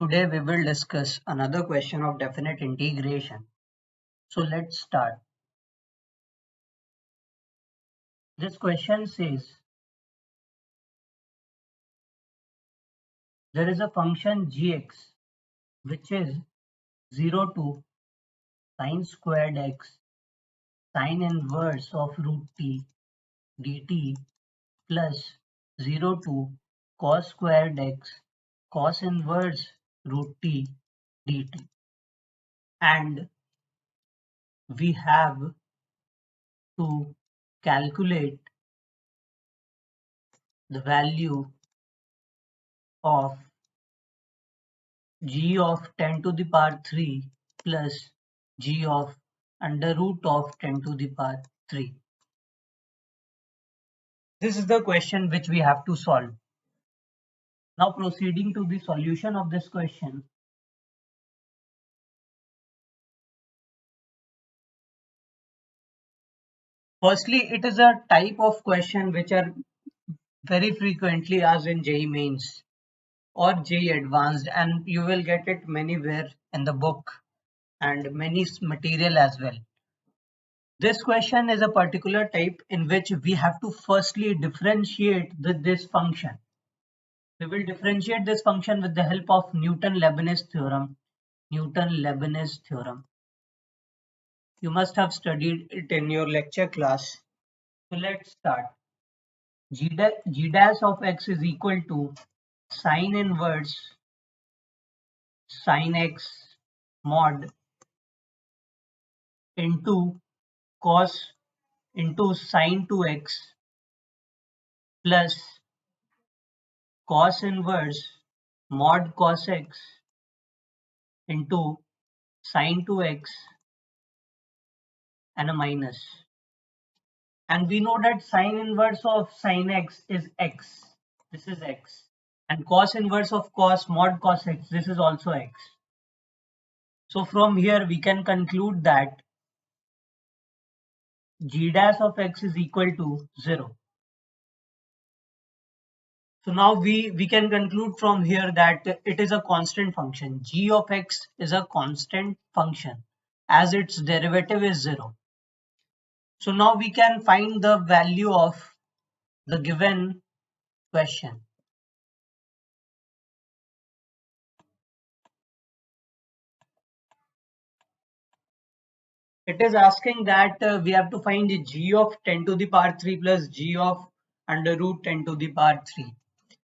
Today we will discuss another question of definite integration. So let's start. This question says there is a function gx which is 0 to sine squared x sine inverse of root t dt plus 0 to cos squared x cos inverse root t dt, and we have to calculate the value of g of 10 to the power 3 plus g of under root of 10 to the power 3. This is the question which we have to solve. Now proceeding to the solution of this question. Firstly, it is a type of question which are very frequently asked in JEE Mains or JEE Advanced, and you will get it manywhere in the book and many material as well. This question is a particular type in which we have to firstly differentiate this function. We will differentiate this function with the help of Newton-Leibniz theorem. Newton-Leibniz theorem. You must have studied it in your lecture class. So let's start. G dash of x is equal to sine inverse sine x mod into cos into sine 2x plus cos inverse mod cos x into sine 2x and a minus. And we know that sine inverse of sine x is x. This is x. And cos inverse of cos mod cos x, this is also x. So from here we can conclude that g dash of x is equal to 0. So now we can conclude from here that it is a constant function. G of x is a constant function as its derivative is 0. So now we can find the value of the given question. It is asking that we have to find the g of 10 to the power 3 plus g of under root 10 to the power 3.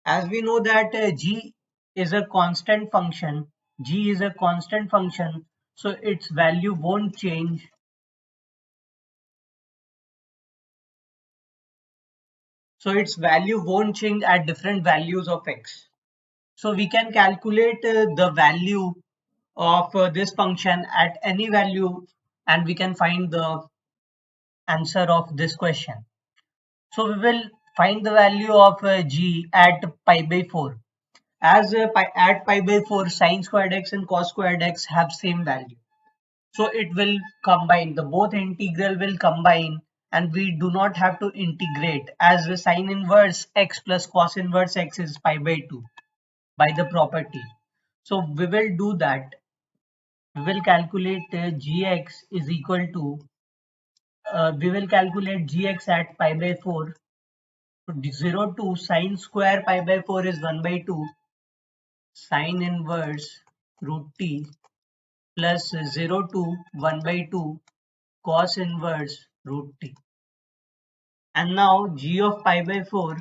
As we know that g is a constant function, g is a constant function, so its value won't change. So its value won't change at different values of x. So we can calculate the value of this function at any value, and we can find the answer of this question. So we will find the value of g at pi by 4. As at pi by 4, sine squared x and cos squared x have same value. So it will combine, the both integral will combine, and we do not have to integrate, as the sine inverse x plus cos inverse x is pi by 2 by the property. So we will do that. We will calculate gx is equal to, we will calculate gx at pi by 4. 0 to sine square pi by 4 is 1 by 2 sine inverse root t plus 0 to 1 by 2 cos inverse root t. And now g of pi by 4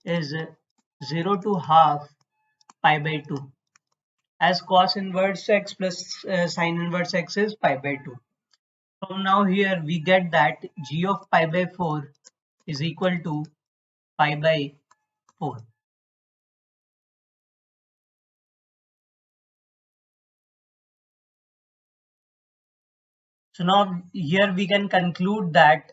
is 0 to half pi by 2, as cos inverse x plus sine inverse x is pi by 2. From now here we get that g of pi by 4 is equal to pi by 4. So now here we can conclude that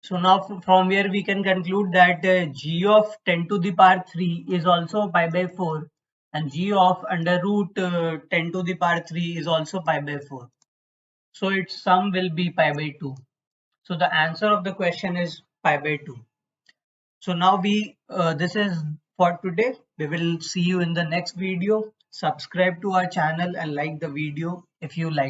from here we can conclude that g of 10 to the power 3 is also pi by 4, and g of under root 10 to the power 3 is also pi by 4. So its sum will be pi by 2. So the answer of the question is pi by 2. So now this is for today. We will see you in the next video. Subscribe to our channel and like the video if you like.